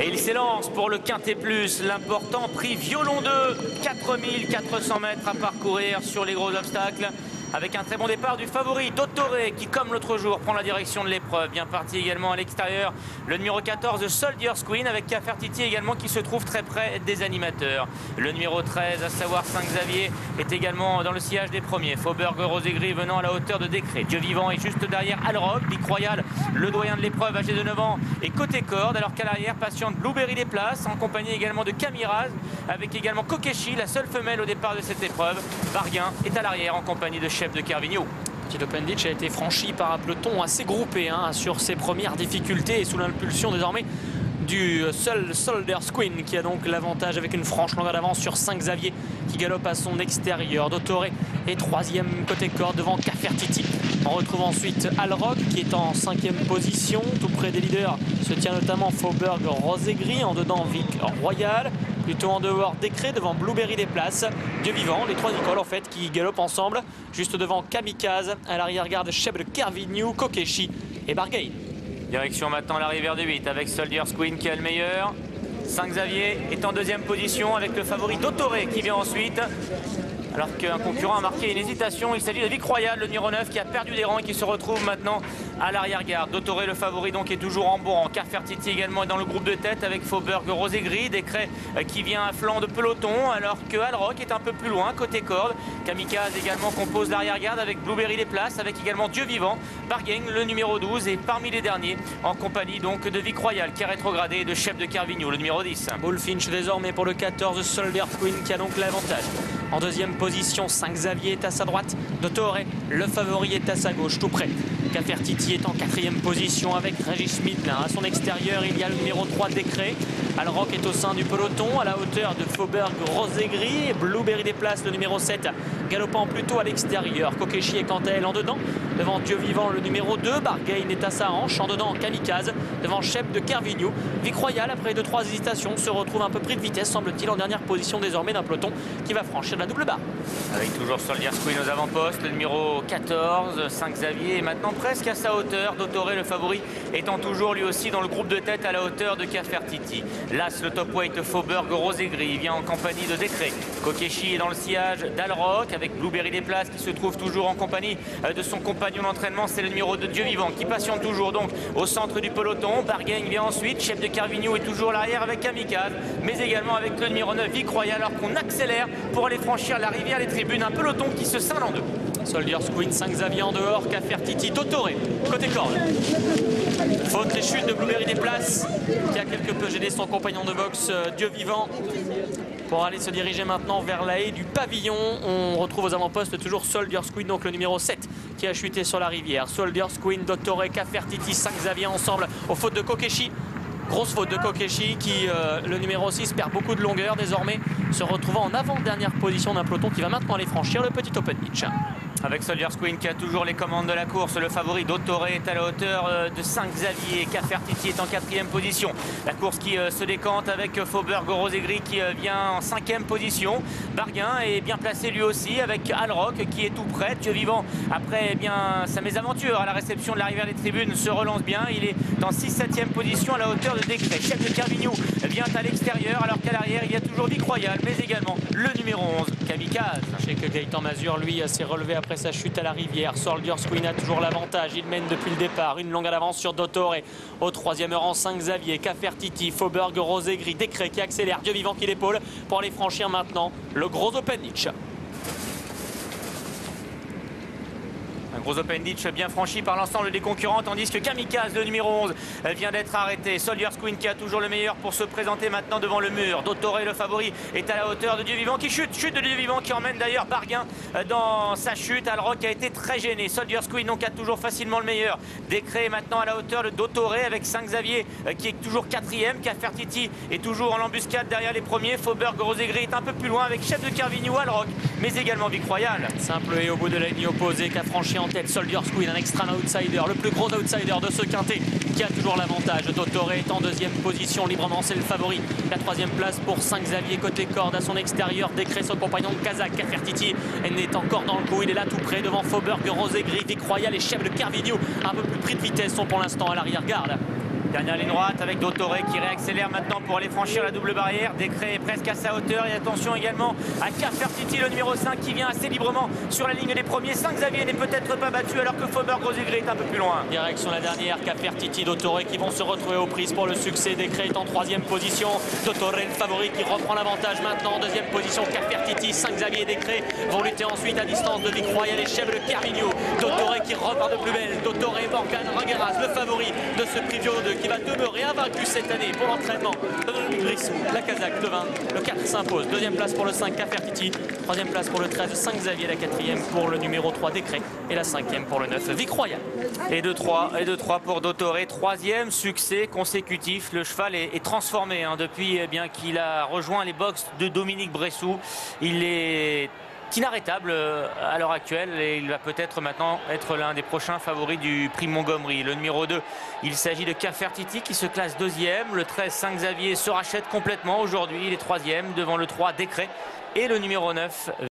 Et il s'élance pour le Quintet Plus, l'important prix Violon 2, 4400 mètres à parcourir sur les gros obstacles. Avec un très bon départ du favori Dottore qui, comme l'autre jour, prend la direction de l'épreuve. Bien parti également à l'extérieur, le numéro 14 Soldier's Queen avec Cafertiti également qui se trouve très près des animateurs. Le numéro 13, à savoir Saint-Xavier, est également dans le sillage des premiers. Faubourg Rosé-Gris venant à la hauteur de Décret. Dieu Vivant est juste derrière Alrock. Big Royal, le doyen de l'épreuve, âgé de 9 ans, est côté corde, alors qu'à l'arrière patiente Blueberry des places, en compagnie également de Camiraz, avec également Kokeshi, la seule femelle au départ de cette épreuve. Barguin est à l'arrière en compagnie de Chef de Carvigno. Petit Open Ditch a été franchi par un peloton assez groupé sur ses premières difficultés et sous l'impulsion désormais du seul Soldier's Queen qui a donc l'avantage avec une franche longueur d'avance sur Saint-Xavier qui galope à son extérieur. Dottore est troisième côté corde devant Cafertiti. On retrouve ensuite Alrock qui est en cinquième position. Tout près des leaders se tient notamment Faubourg Rosé-Gris, en dedans Vic Royal. Plutôt en dehors Décret devant Blueberry des places. Dieu Vivant, les trois Nicole en fait qui galopent ensemble. Juste devant Kamikaze, à l'arrière-garde Chef de Carvigno, Kokeshi et Barguin. Direction maintenant la rivière de 8 avec Soldier's Queen qui est le meilleur. Saint-Xavier est en deuxième position avec le favori Dottore qui vient ensuite. Alors qu'un concurrent a marqué une hésitation, il s'agit de Vic Royal, le numéro 9 qui a perdu des rangs et qui se retrouve maintenant à l'arrière-garde. Dottore, le favori, donc est toujours en bon rang. Cafertiti également est dans le groupe de tête avec Faubourg Rosé-Gris. Décret qui vient à flanc de peloton, alors que Alrock est un peu plus loin, côté corde. Kamikaze également compose l'arrière-garde avec Blueberry des places, avec également Dieu Vivant. Barguin, le numéro 12, est parmi les derniers, en compagnie donc de Vic Royal qui a rétrogradé, et de Chef de Carvigno, le numéro 10. Bullfinch désormais pour le 14, Soldier's Queen qui a donc l'avantage. En deuxième position, Saint-Xavier est à sa droite. Dottore, le favori, est à sa gauche, tout près. Cafertiti est en quatrième position avec Régis Smith. À son extérieur, il y a le numéro 3 Décret. Alrock est au sein du peloton, à la hauteur de Faubourg Rosé-Gris. Blueberry des places, le numéro 7, galopant plutôt à l'extérieur. Kokeshi est quant à elle en dedans. Devant Dieu Vivant, le numéro 2. Barguin est à sa hanche. En dedans, Kamikaze. Devant Chef de Carvigno. Vic Royal, après 2-3 hésitations, se retrouve un peu pris de vitesse, semble-t-il, en dernière position désormais d'un peloton qui va franchir la double barre. Avec toujours Soldier's Queen aux avant-postes, le numéro 14, Saint-Xavier est maintenant presque à sa hauteur. Dottore, le favori, étant toujours lui aussi dans le groupe de tête à la hauteur de Cafertiti. L'As, le top weight Faubourg Rosé-Gris, vient en compagnie de Décret. Kokeshi est dans le sillage d'Alrock avec Blueberry des places qui se trouve toujours en compagnie de son compagnon d'entraînement, c'est le numéro de Dieu Vivant qui patiente toujours donc au centre du peloton. Barguin vient ensuite, Chef de Carvigno est toujours à l'arrière avec Kamikaze, mais également avec le numéro 9 Vic Royal, alors qu'on accélère pour aller franchir la rivière des tribunes, un peloton qui se scinde en deux. Soldier's Queen, Saint-Xavier en dehors, Cafertiti, Dottore, côté corde. Faute les chutes de Blueberry des places, qui a quelque peu gêné son compagnon de boxe, Dieu Vivant, pour aller se diriger maintenant vers la haie du pavillon. On retrouve aux avant-postes toujours Soldier's Queen, donc le numéro 7, qui a chuté sur la rivière. Soldier's Queen, Dottore, Cafertiti, Saint-Xavier ensemble, aux fautes de Kokeshi. Grosse faute de Kokeshi qui, le numéro 6, perd beaucoup de longueur désormais, se retrouvant en avant-dernière position d'un peloton qui va maintenant aller franchir le petit Open Ditch. Avec Soldier's Queen qui a toujours les commandes de la course, le favori Dottore est à la hauteur de Saint-Xavier. Cafertiti est en quatrième position. La course qui se décante avec Faubourg Rosé-Gris qui vient en cinquième position. Barguin est bien placé lui aussi avec Alrock qui est tout près. Dieu Vivant, après sa mésaventure à la réception de la rivière des tribunes, se relance bien. Il est en 6-7e position à la hauteur de Décret. Chef de Carvigno vient à l'extérieur, alors qu'à l'arrière il y a toujours Vic Royal, mais également le numéro 11 Kamikaze. Je sais que Gaëtan Mazur lui s'est relevé après sa chute à la rivière. Soldier's Queen a toujours l'avantage, il mène depuis le départ, une longue avance sur Dottore. Au troisième rang, Saint-Xavier, Cafertiti, Faubourg Rosé-Gris, Décret qui accélère, Dieu Vivant qui l'épaule pour aller franchir maintenant le gros Open Ditch. Un gros Open Ditch bien franchi par l'ensemble des concurrents, tandis que Kamikaze, le numéro 11, vient d'être arrêté. Soldier's Queen qui a toujours le meilleur pour se présenter maintenant devant le mur. Dottore, le favori, est à la hauteur de Dieu Vivant qui chute. Chute de Dieu Vivant qui emmène d'ailleurs Barguin dans sa chute. Alrock a été très gêné. Soldier's Queen donc a toujours facilement le meilleur. Décret est maintenant à la hauteur de Dottore avec Saint-Xavier qui est toujours quatrième. Cafertiti est toujours en embuscade derrière les premiers. Faubourg Rosé-Gris est un peu plus loin avec Chef de Carvigno, Alrock, mais également Vic Royal. Simple et au bout de la ligne opposée qu'a franchi en tête Soldier's Queen, un extrême outsider, le plus gros outsider de ce quintet qui a toujours l'avantage. Dottore est en deuxième position, librement c'est le favori. La troisième place pour Saint-Xavier côté corde à son extérieur. Décret, son compagnon de Kazakh. Cafertiti est encore dans le coup, il est là tout près devant Faubourg Rosé-Gris. Vic Royal et Chef de Carvigno, un peu plus pris de vitesse, sont pour l'instant à l'arrière-garde. Dernière ligne droite avec Dottore qui réaccélère maintenant pour aller franchir la double barrière. Décret est presque à sa hauteur. Et attention également à Cafertiti, le numéro 5, qui vient assez librement sur la ligne des premiers. 5 Xavier n'est peut-être pas battu alors que Fauber Grosjegré est un peu plus loin. Direction la dernière, Cafertiti, Dottore qui vont se retrouver aux prises pour le succès. Décret est en 3e position. Dottore le favori qui reprend l'avantage maintenant en 2e position. Cafertiti, 5 Xavier et Décret vont lutter ensuite à distance de Vicroy. Il y a les chèvres de Carmigno. Dottore qui repart de plus belle. Dottore, Morgan Rangeras, le favori de ce prix Violo 2 qui va demeurer invaincu cette année pour l'entraînement. Brissou, la Kazakh, le 20, le 4 s'impose. 2e place pour le 5, Cafertiti. 3e place pour le 13, 5 Xavier. La 4e pour le numéro 3, Décret. Et la 5e pour le 9, Vicroy. Et de 3 pour Dottore. 3e succès consécutif. Le cheval est transformé depuis qu'il a rejoint les box de Dominique Bressou. Il est inarrêtable à l'heure actuelle et il va peut-être maintenant être l'un des prochains favoris du prix Montgomery. Le numéro 2, il s'agit de Cafertiti qui se classe 2e. Le 13, 5 Xavier se rachète complètement aujourd'hui. Il est 3e devant le 3, Décret, et le numéro 9.